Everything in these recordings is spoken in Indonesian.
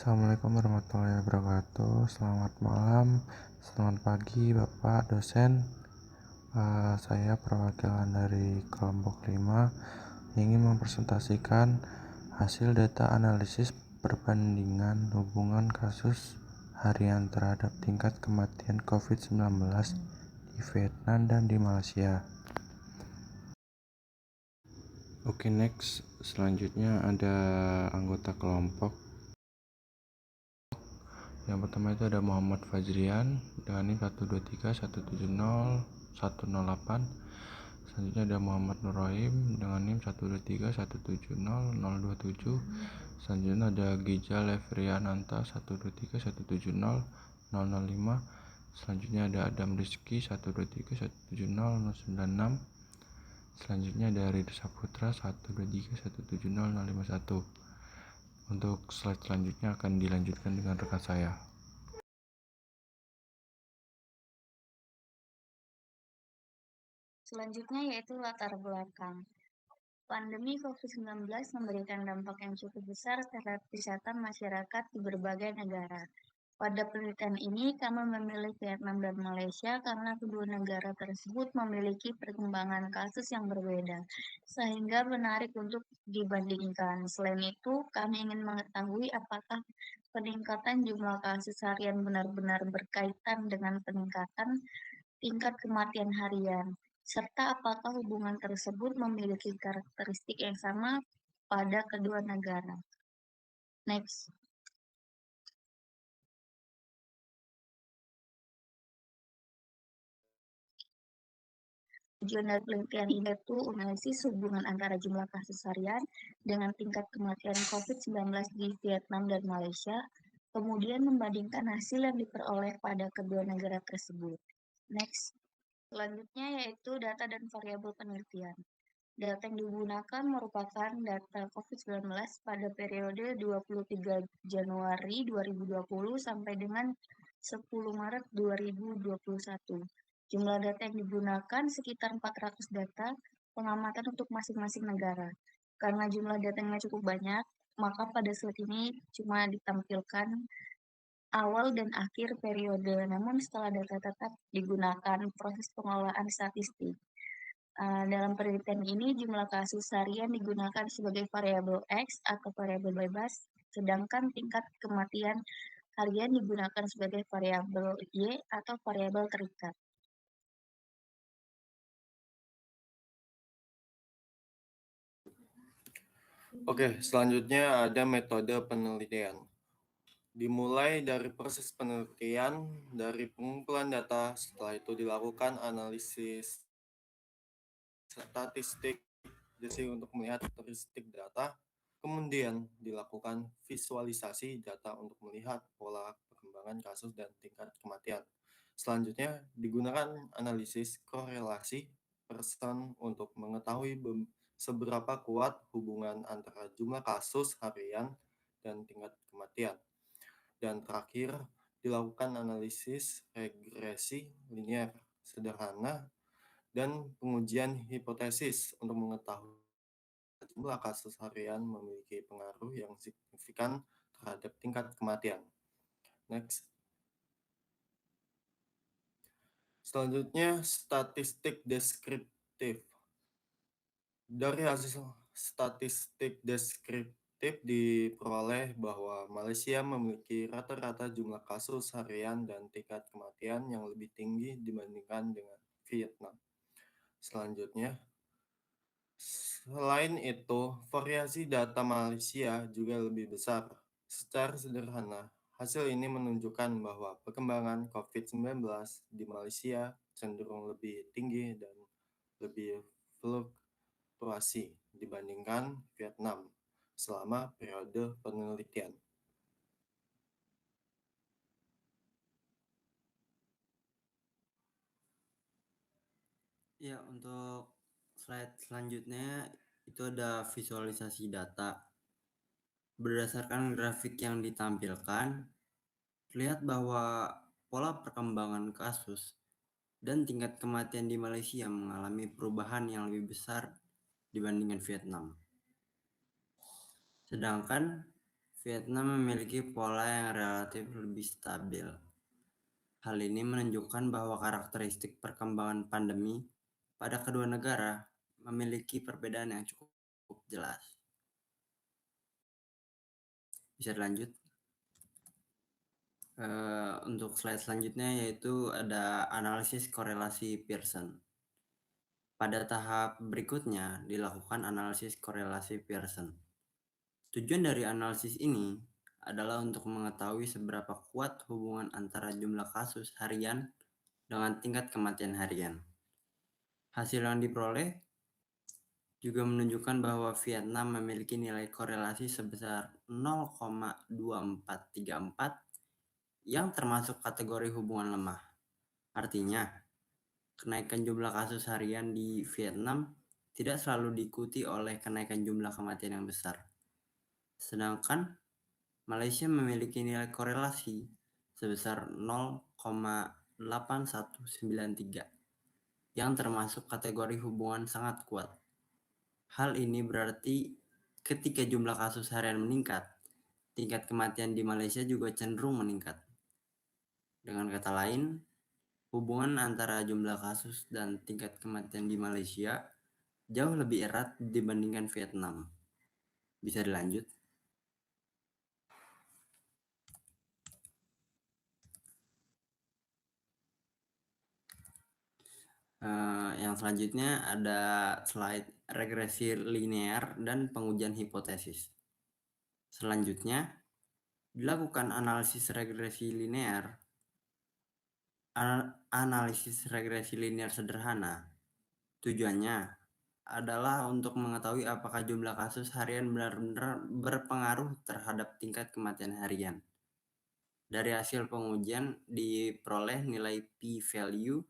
Assalamualaikum warahmatullahi wabarakatuh. Selamat malam, selamat pagi Bapak dosen. Saya perwakilan dari kelompok 5 ingin mempresentasikan hasil data analisis perbandingan hubungan kasus harian terhadap tingkat kematian COVID-19 di Vietnam dan di Malaysia. Oke, next. Selanjutnya ada anggota kelompok. Yang pertama itu ada Muhammad Fajrian dengan NIM 123170108. Selanjutnya ada Muhammad Nurrohim dengan NIM 123170027. Selanjutnya ada Gija Levriananta 123170005. Selanjutnya ada Adam Rizky 123170096. Selanjutnya ada Ridho Saputra 123170051. Untuk slide selanjutnya akan dilanjutkan dengan rekan saya. Selanjutnya yaitu latar belakang. Pandemi COVID-19 memberikan dampak yang cukup besar terhadap kesehatan masyarakat di berbagai negara. Pada penelitian ini, kami memilih Vietnam dan Malaysia karena kedua negara tersebut memiliki perkembangan kasus yang berbeda, sehingga menarik untuk dibandingkan. Selain itu, kami ingin mengetahui apakah peningkatan jumlah kasus harian benar-benar berkaitan dengan peningkatan tingkat kematian harian, serta apakah hubungan tersebut memiliki karakteristik yang sama pada kedua negara. Next. Tujuan dari penelitian ini itu analisis hubungan antara jumlah kasus harian dengan tingkat kematian COVID-19 di Vietnam dan Malaysia, kemudian membandingkan hasil yang diperoleh pada kedua negara tersebut. Next. Selanjutnya yaitu data dan variabel penelitian. Data yang digunakan merupakan data COVID-19 pada periode 23 Januari 2020 sampai dengan 10 Maret 2021. Jumlah data yang digunakan sekitar 400 data pengamatan untuk masing-masing negara. Karena jumlah datanya cukup banyak, maka pada slide ini cuma ditampilkan awal dan akhir periode. Namun setelah data tetap digunakan proses pengolahan statistik. Dalam penelitian ini, jumlah kasus harian digunakan sebagai variabel X atau variabel bebas, sedangkan tingkat kematian harian digunakan sebagai variabel Y atau variabel terikat. Oke, selanjutnya ada metode penelitian. Dimulai dari proses penelitian, dari pengumpulan data, setelah itu dilakukan analisis statistik jadi untuk melihat karakteristik data, kemudian dilakukan visualisasi data untuk melihat pola perkembangan kasus dan tingkat kematian. Selanjutnya digunakan analisis korelasi person untuk mengetahui seberapa kuat hubungan antara jumlah kasus harian dan tingkat kematian. Dan terakhir, dilakukan analisis regresi linier sederhana dan pengujian hipotesis untuk mengetahui jumlah kasus harian memiliki pengaruh yang signifikan terhadap tingkat kematian. Next. Selanjutnya, statistik deskriptif. Dari hasil statistik deskriptif diperoleh bahwa Malaysia memiliki rata-rata jumlah kasus harian dan tingkat kematian yang lebih tinggi dibandingkan dengan Vietnam. Selanjutnya, selain itu, variasi data Malaysia juga lebih besar. Secara sederhana, hasil ini menunjukkan bahwa perkembangan COVID-19 di Malaysia cenderung lebih tinggi dan lebih fluktuasi dibandingkan Vietnam selama periode penelitian. Ya, untuk slide selanjutnya itu ada visualisasi data. Berdasarkan grafik yang ditampilkan, terlihat bahwa pola perkembangan kasus dan tingkat kematian di Malaysia mengalami perubahan yang lebih besar dibandingkan Vietnam. Sedangkan Vietnam memiliki pola yang relatif lebih stabil. Hal ini menunjukkan bahwa karakteristik perkembangan pandemi pada kedua negara memiliki perbedaan yang cukup jelas. Bisa dilanjut. Untuk slide selanjutnya yaitu ada analisis korelasi Pearson. Pada tahap berikutnya dilakukan analisis korelasi Pearson. Tujuan dari analisis ini adalah untuk mengetahui seberapa kuat hubungan antara jumlah kasus harian dengan tingkat kematian harian. Hasil yang diperoleh juga menunjukkan bahwa Vietnam memiliki nilai korelasi sebesar 0,2434 yang termasuk kategori hubungan lemah. Artinya, kenaikan jumlah kasus harian di Vietnam tidak selalu diikuti oleh kenaikan jumlah kematian yang besar. Sedangkan Malaysia memiliki nilai korelasi sebesar 0,8193 yang termasuk kategori hubungan sangat kuat. Hal ini berarti ketika jumlah kasus harian meningkat, tingkat kematian di Malaysia juga cenderung meningkat. Dengan kata lain, hubungan antara jumlah kasus dan tingkat kematian di Malaysia jauh lebih erat dibandingkan Vietnam. Bisa dilanjut. Yang selanjutnya ada slide regresi linear dan pengujian hipotesis. Selanjutnya, dilakukan analisis regresi linear. Analisis regresi linear sederhana. Tujuannya adalah untuk mengetahui apakah jumlah kasus harian benar-benar berpengaruh terhadap tingkat kematian harian. Dari hasil pengujian diperoleh nilai p-value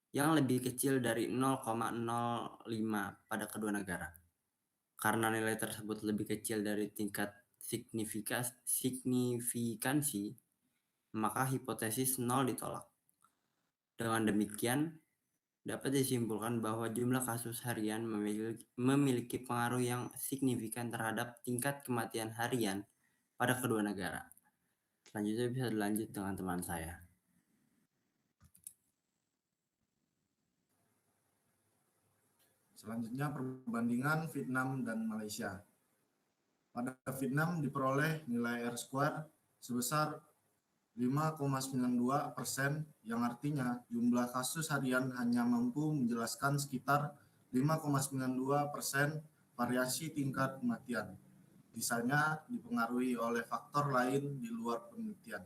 yang lebih kecil dari 0,05 pada kedua negara. Karena nilai tersebut lebih kecil dari tingkat signifikansi, maka hipotesis 0 ditolak. Dengan demikian, dapat disimpulkan bahwa jumlah kasus harian memiliki pengaruh yang signifikan terhadap tingkat kematian harian pada kedua negara. Selanjutnya bisa dilanjut dengan teman saya. Selanjutnya perbandingan Vietnam dan Malaysia. Pada Vietnam diperoleh nilai R-square sebesar 5,92%, yang artinya jumlah kasus harian hanya mampu menjelaskan sekitar 5,92% variasi tingkat kematian. Sisanya dipengaruhi oleh faktor lain di luar penelitian.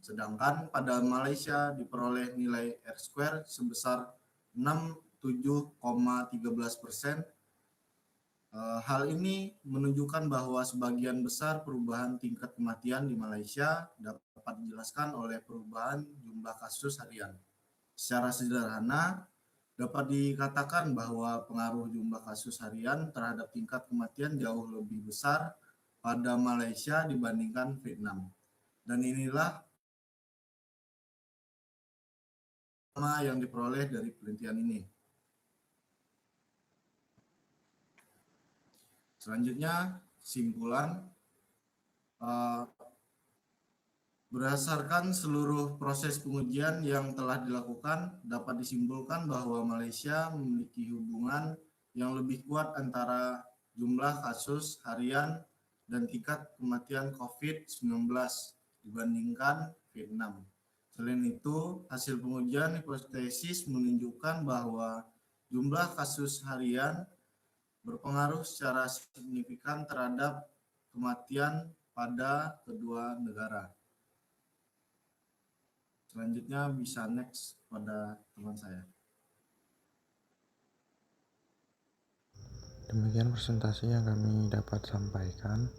Sedangkan pada Malaysia diperoleh nilai R-square sebesar 7,13%. Hal ini menunjukkan bahwa sebagian besar perubahan tingkat kematian di Malaysia dapat dijelaskan oleh perubahan jumlah kasus harian. Secara sederhana, dapat dikatakan bahwa pengaruh jumlah kasus harian terhadap tingkat kematian jauh lebih besar pada Malaysia dibandingkan Vietnam. Dan inilah yang diperoleh dari penelitian ini. Selanjutnya, kesimpulan. Berdasarkan seluruh proses pengujian yang telah dilakukan, dapat disimpulkan bahwa Malaysia memiliki hubungan yang lebih kuat antara jumlah kasus harian dan tingkat kematian COVID-19 dibandingkan Vietnam. Selain itu, hasil pengujian hipotesis menunjukkan bahwa jumlah kasus harian berpengaruh secara signifikan terhadap kematian pada kedua negara. Selanjutnya bisa next pada teman saya. Demikian presentasi yang kami dapat sampaikan.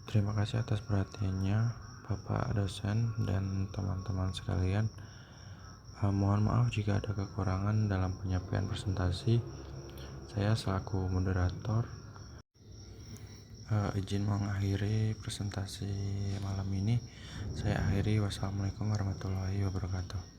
Terima kasih atas perhatiannya Bapak dosen dan teman-teman sekalian. Mohon maaf jika ada kekurangan dalam penyampaian presentasi. Saya selaku moderator izin mengakhiri presentasi malam ini. Saya akhiri. Wassalamualaikum warahmatullahi wabarakatuh.